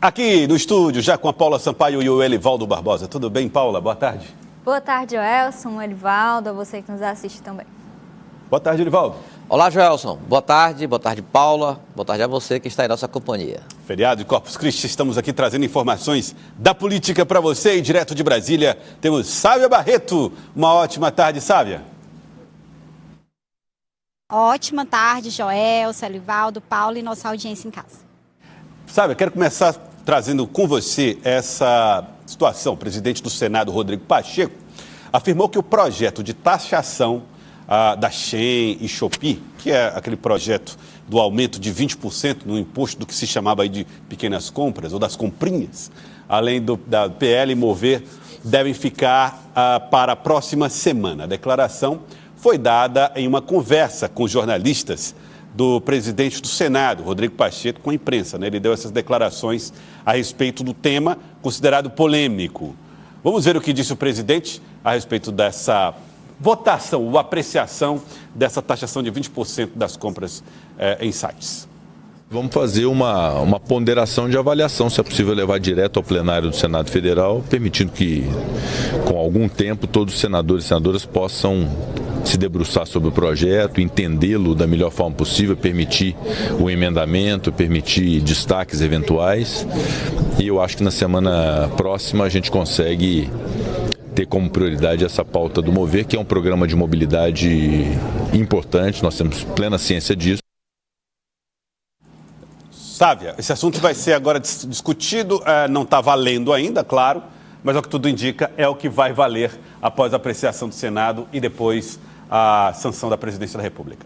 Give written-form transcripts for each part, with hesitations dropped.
Aqui no estúdio, já com a Paula Sampaio e o Elivaldo Barbosa. Tudo bem, Paula? Boa tarde. Boa tarde, Joelson, Elivaldo, a você que nos assiste também. Boa tarde, Elivaldo. Olá, Joelson. Boa tarde, Paula. Boa tarde a você que está em nossa companhia. Feriado de Corpus Christi, estamos aqui trazendo informações da política para você e direto de Brasília temos Sávia Barreto. Uma ótima tarde, Sávia. Ótima tarde, Joelson, Elivaldo, Paula e nossa audiência em casa. Sávia, quero começar trazendo com você essa situação. O presidente do Senado, Rodrigo Pacheco, afirmou que o projeto de taxação da Shein e Shopee, que é aquele projeto do aumento de 20% no imposto do que se chamava aí de pequenas compras ou das comprinhas, além da PL e Mover, devem ficar para a próxima semana. A declaração foi dada em uma conversa com jornalistas do presidente do Senado, Rodrigo Pacheco, com a imprensa, né? Ele deu essas declarações a respeito do tema considerado polêmico. Vamos ver o que disse o presidente a respeito dessa votação ou apreciação dessa taxação de 20% das compras em sites. Vamos fazer uma ponderação de avaliação, se é possível levar direto ao plenário do Senado Federal, permitindo que, com algum tempo, todos os senadores e senadoras possam se debruçar sobre o projeto, entendê-lo da melhor forma possível, permitir o emendamento, permitir destaques eventuais. E eu acho que na semana próxima a gente consegue ter como prioridade essa pauta do Mover, que é um programa de mobilidade importante, nós temos plena ciência disso. Sávia, esse assunto vai ser agora discutido, não está valendo ainda, claro, mas o que tudo indica é o que vai valer após a apreciação do Senado e depois a sanção da Presidência da República.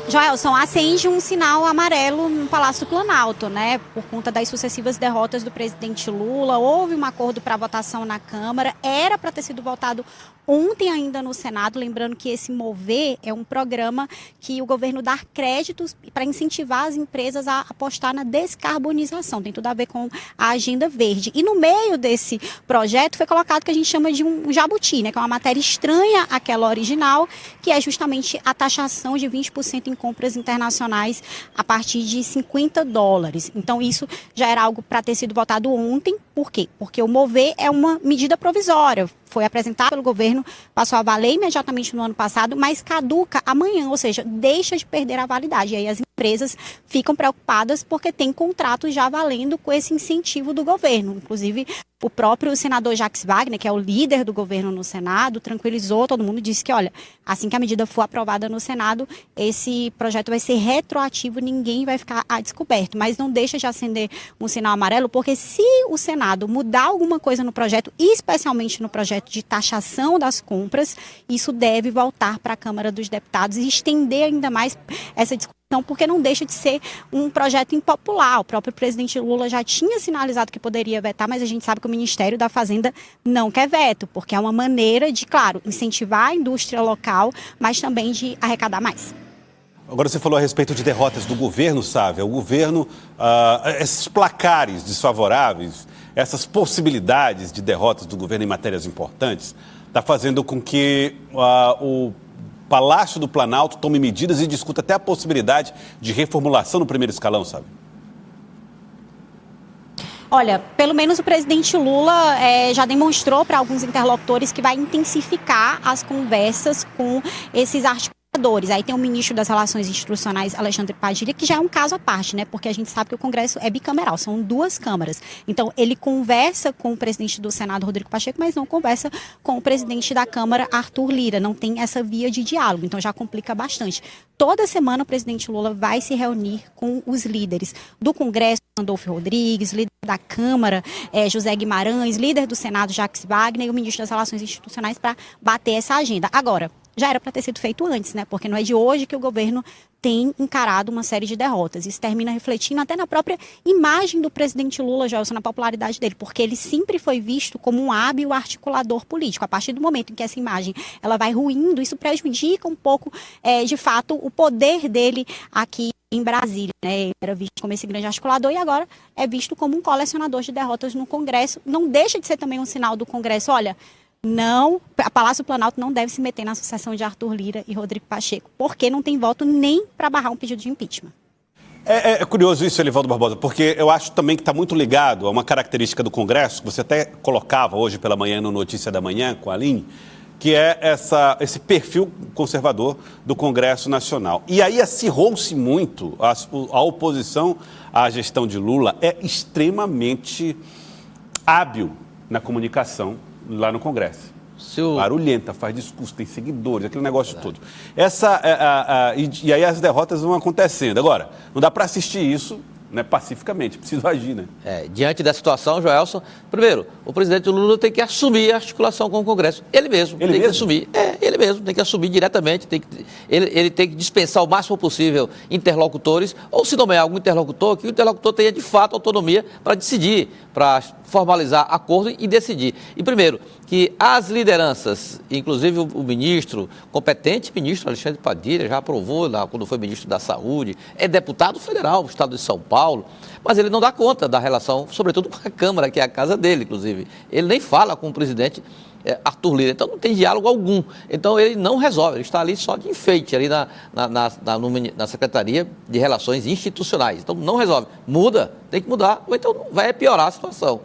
Joelson, acende um sinal amarelo no Palácio do Planalto, né? Por conta das sucessivas derrotas do presidente Lula. Houve um acordo para votação na Câmara, era para ter sido votado ontem ainda no Senado. Lembrando que esse Mover é um programa que o governo dá créditos para incentivar as empresas a apostar na descarbonização. Tem tudo a ver com a agenda verde. E no meio desse projeto foi colocado o que a gente chama de um jabuti, né? Que é uma matéria estranha àquela original, que é justamente a taxação de 20% em compras internacionais a partir de $50. Então isso já era algo para ter sido votado ontem. Por quê? Porque o Mover é uma medida provisória. Foi apresentado pelo governo, passou a valer imediatamente no ano passado, mas caduca amanhã, ou seja, deixa de perder a validade. E aí as empresas ficam preocupadas porque tem contratos já valendo com esse incentivo do governo. Inclusive, o próprio senador Jacques Wagner, que é o líder do governo no Senado, tranquilizou todo mundo, disse que, olha, assim que a medida for aprovada no Senado, esse projeto vai ser retroativo, ninguém vai ficar a descoberto. Mas não deixa de acender um sinal amarelo, porque se o Senado mudar alguma coisa no projeto, especialmente no projeto de taxação das compras, isso deve voltar para a Câmara dos Deputados e estender ainda mais essa discussão, porque não deixa de ser um projeto impopular. O próprio presidente Lula já tinha sinalizado que poderia vetar, mas a gente sabe que o Ministério da Fazenda não quer veto, porque é uma maneira de, claro, incentivar a indústria local, mas também de arrecadar mais. Agora você falou a respeito de derrotas do governo, Sávia. O governo, esses placares desfavoráveis, essas possibilidades de derrotas do governo em matérias importantes, está fazendo com que o Palácio do Planalto tome medidas e discuta até a possibilidade de reformulação no primeiro escalão, sabe? Olha, pelo menos o presidente Lula já demonstrou para alguns interlocutores que vai intensificar as conversas com esses articuladores. Aí tem o ministro das Relações Institucionais, Alexandre Padilha, que já é um caso à parte, né? Porque a gente sabe que o Congresso é bicameral, são duas câmaras. Então, ele conversa com o presidente do Senado, Rodrigo Pacheco, mas não conversa com o presidente da Câmara, Arthur Lira. Não tem essa via de diálogo, então já complica bastante. Toda semana o presidente Lula vai se reunir com os líderes do Congresso, Randolfo Rodrigues, líder da Câmara, José Guimarães, líder do Senado, Jacques Wagner, e o ministro das Relações Institucionais para bater essa agenda. Agora, já era para ter sido feito antes, né? Porque não é de hoje que o governo tem encarado uma série de derrotas. Isso termina refletindo até na própria imagem do presidente Lula, Joelson, na popularidade dele, porque ele sempre foi visto como um hábil articulador político. A partir do momento em que essa imagem ela vai ruindo, isso prejudica um pouco, de fato, o poder dele aqui em Brasília, né? Ele era visto como esse grande articulador e agora é visto como um colecionador de derrotas no Congresso. Não deixa de ser também um sinal do Congresso, olha, não, a Palácio do Planalto não deve se meter na sucessão de Arthur Lira e Rodrigo Pacheco, porque não tem voto nem para barrar um pedido de impeachment. É curioso isso, Elivaldo Barbosa, porque eu acho também que está muito ligado a uma característica do Congresso, que você até colocava hoje pela manhã no Notícia da Manhã com a Aline, que é esse perfil conservador do Congresso Nacional. E aí acirrou-se muito, a oposição à gestão de Lula é extremamente hábil na comunicação lá no Congresso. Barulhenta, faz discurso, tem seguidores, aquele negócio todo. E aí as derrotas vão acontecendo. Agora, não dá para assistir isso, né, pacificamente, preciso agir, né? Diante da situação, Joelson, primeiro, o presidente Lula tem que assumir a articulação com o Congresso. Ele mesmo tem que assumir. Ele mesmo tem que assumir diretamente. Ele tem que dispensar o máximo possível interlocutores, ou se nomear algum interlocutor, que o interlocutor tenha de fato autonomia para decidir, para formalizar acordo e decidir. E primeiro, que as lideranças, inclusive o ministro, competente ministro Alexandre Padilha, já aprovou lá quando foi ministro da Saúde, é deputado federal do estado de São Paulo, mas ele não dá conta da relação, sobretudo com a Câmara, que é a casa dele, inclusive. Ele nem fala com o presidente Arthur Lira, então não tem diálogo algum. Então ele não resolve, ele está ali só de enfeite, ali na Secretaria de Relações Institucionais. Então não resolve. Muda, tem que mudar, ou então vai piorar a situação.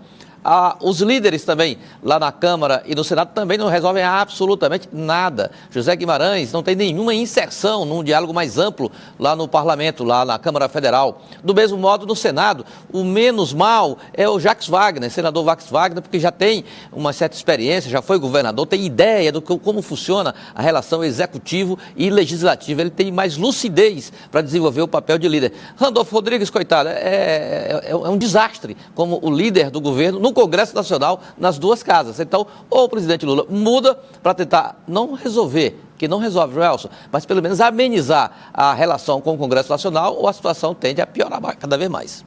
Os líderes também, lá na Câmara e no Senado, também não resolvem absolutamente nada. José Guimarães não tem nenhuma inserção num diálogo mais amplo lá no Parlamento, lá na Câmara Federal. Do mesmo modo, no Senado, o menos mal é o Jacques Wagner, senador Jacques Wagner, porque já tem uma certa experiência, já foi governador, tem ideia de como funciona a relação executivo e legislativo. Ele tem mais lucidez para desenvolver o papel de líder. Randolfo Rodrigues, coitado, é um desastre como o líder do governo no Congresso Nacional, nas duas casas. Então, ou o presidente Lula muda para tentar não resolver, que não resolve, Joelson, mas pelo menos amenizar a relação com o Congresso Nacional, ou a situação tende a piorar cada vez mais.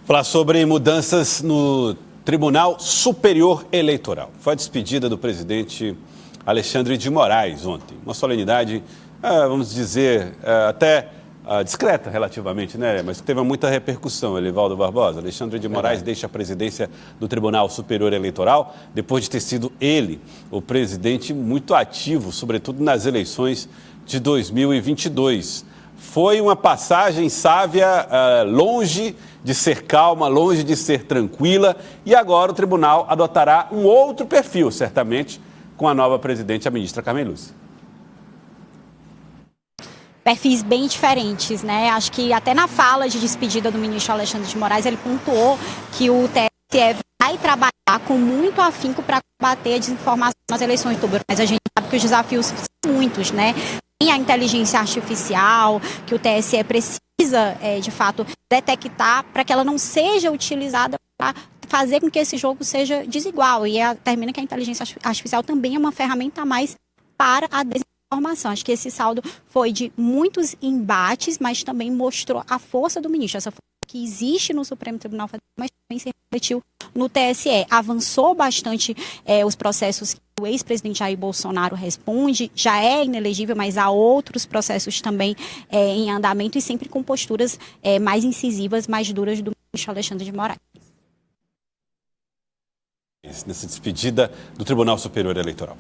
Falar sobre mudanças no Tribunal Superior Eleitoral. Foi a despedida do presidente Alexandre de Moraes ontem. Uma solenidade, vamos dizer, até discreta relativamente, né? Mas teve muita repercussão, Elivaldo Barbosa. Alexandre de Moraes deixa a presidência do Tribunal Superior Eleitoral depois de ter sido ele o presidente muito ativo, sobretudo nas eleições de 2022. Foi uma passagem sávia, longe de ser calma, longe de ser tranquila, e agora o tribunal adotará um outro perfil, certamente, com a nova presidente, a ministra Carmen Lúcia. Perfis bem diferentes, né? Acho que até na fala de despedida do ministro Alexandre de Moraes, ele pontuou que o TSE vai trabalhar com muito afinco para combater a desinformação nas eleições de outubro. Mas a gente sabe que os desafios são muitos, né? Tem a inteligência artificial, que o TSE precisa, de fato, detectar para que ela não seja utilizada para fazer com que esse jogo seja desigual. E termina que a inteligência artificial também é uma ferramenta a mais para a desinformação. Acho que esse saldo foi de muitos embates, mas também mostrou a força do ministro, essa força que existe no Supremo Tribunal Federal, mas também se refletiu no TSE. Avançou bastante os processos que o ex-presidente Jair Bolsonaro responde, já é inelegível, mas há outros processos também em andamento e sempre com posturas mais incisivas, mais duras do ministro Alexandre de Moraes. Nessa despedida do Tribunal Superior Eleitoral.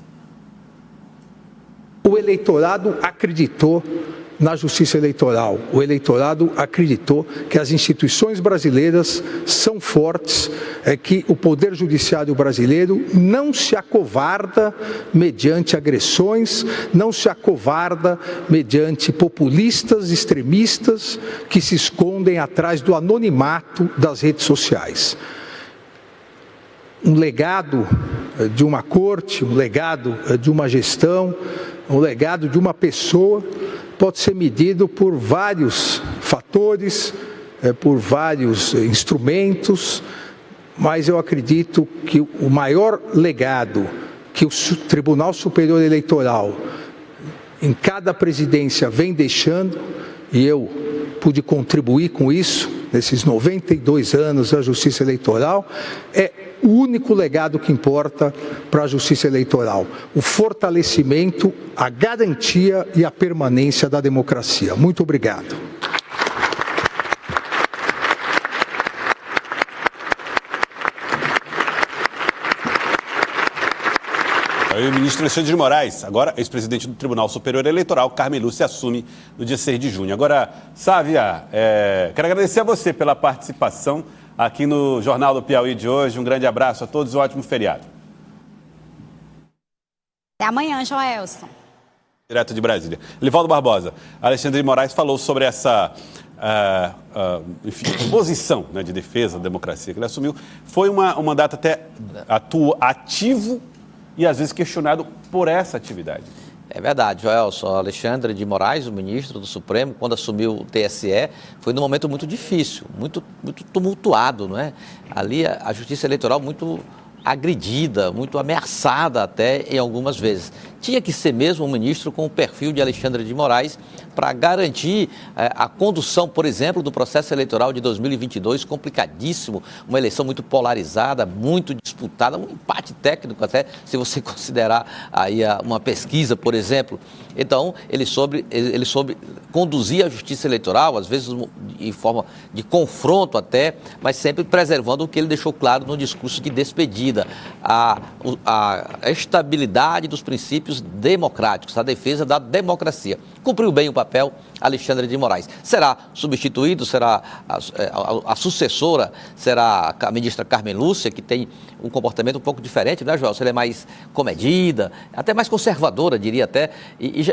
O eleitorado acreditou na justiça eleitoral. O eleitorado acreditou que as instituições brasileiras são fortes, que o poder judiciário brasileiro não se acovarda mediante agressões, não se acovarda mediante populistas, extremistas que se escondem atrás do anonimato das redes sociais. Um legado de uma corte, um legado de uma gestão, um legado de uma pessoa pode ser medido por vários fatores, por vários instrumentos, mas eu acredito que o maior legado que o Tribunal Superior Eleitoral em cada presidência vem deixando, e eu pude contribuir com isso nesses 92 anos da Justiça Eleitoral, é o único legado que importa para a Justiça Eleitoral: o fortalecimento, a garantia e a permanência da democracia. Muito obrigado. Aí o ministro Alexandre de Moraes, agora ex-presidente do Tribunal Superior Eleitoral, Carmen Lúcia, assume no dia 6 de junho. Agora, Sávia, quero agradecer a você pela participação aqui no Jornal do Piauí de hoje. Um grande abraço a todos e um ótimo feriado. Até amanhã, Joelson. Direto de Brasília. Livaldo Barbosa, Alexandre de Moraes falou sobre essa posição, né, de defesa da democracia que ele assumiu. Foi um mandato até ativo e às vezes questionado por essa atividade. É verdade, Joelson. Alexandre de Moraes, o ministro do Supremo, quando assumiu o TSE, foi num momento muito difícil, muito tumultuado, não é? Ali a Justiça Eleitoral muito agredida, muito ameaçada até em algumas vezes. Tinha que ser mesmo um ministro com o perfil de Alexandre de Moraes para garantir a condução, por exemplo, do processo eleitoral de 2022, complicadíssimo, uma eleição muito polarizada, muito disputada, um empate técnico até, se você considerar aí uma pesquisa, por exemplo. Então, ele soube conduzir a justiça eleitoral, às vezes em forma de confronto até, mas sempre preservando o que ele deixou claro no discurso de despedida, a estabilidade dos princípios democráticos, a defesa da democracia. Cumpriu bem o papel Alexandre de Moraes. Será substituído, será a sucessora, será a ministra Carmen Lúcia, que tem um comportamento um pouco diferente, né, Joel? Ela é mais comedida, até mais conservadora, diria até,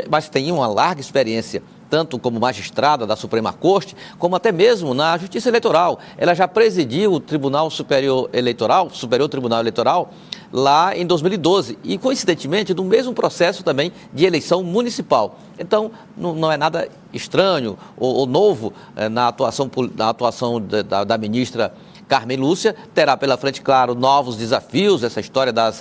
mas tem uma larga experiência, tanto como magistrada da Suprema Corte, como até mesmo na Justiça Eleitoral. Ela já presidiu o Tribunal Superior Tribunal Eleitoral, lá em 2012, e coincidentemente no mesmo processo também de eleição municipal. Então, não é nada estranho ou novo na atuação da ministra Carmen Lúcia. Terá pela frente, claro, novos desafios. Essa história da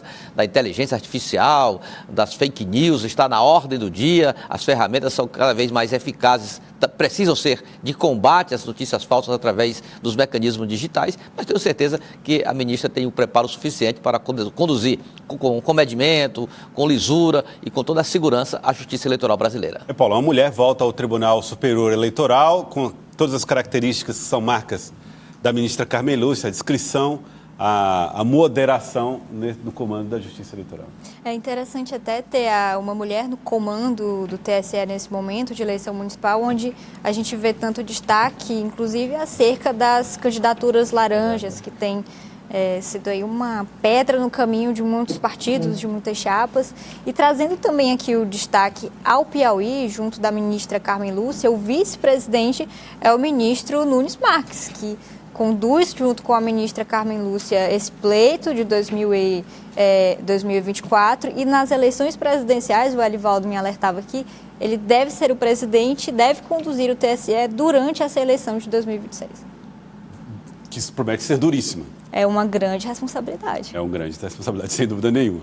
inteligência artificial, das fake news, está na ordem do dia. As ferramentas são cada vez mais eficazes, precisam ser de combate às notícias falsas através dos mecanismos digitais, mas tenho certeza que a ministra tem o preparo suficiente para conduzir com comedimento, com lisura e com toda a segurança a justiça eleitoral brasileira. Paulo, uma mulher volta ao Tribunal Superior Eleitoral com todas as características que são marcas da ministra Carmen Lúcia, a discrição, a moderação no comando da Justiça Eleitoral. É interessante até ter uma mulher no comando do TSE nesse momento de eleição municipal, onde a gente vê tanto destaque, inclusive acerca das candidaturas laranjas, que tem sido aí uma pedra no caminho de muitos partidos, de muitas chapas, e trazendo também aqui o destaque ao Piauí, junto da ministra Carmen Lúcia, o vice-presidente é o ministro Nunes Marques, que conduz, junto com a ministra Carmen Lúcia, esse pleito de 2024, e nas eleições presidenciais, o Elivaldo me alertava aqui, ele deve ser o presidente, deve conduzir o TSE durante essa eleição de 2026. Que promete ser duríssima. É uma grande responsabilidade. É uma grande responsabilidade, sem dúvida nenhuma.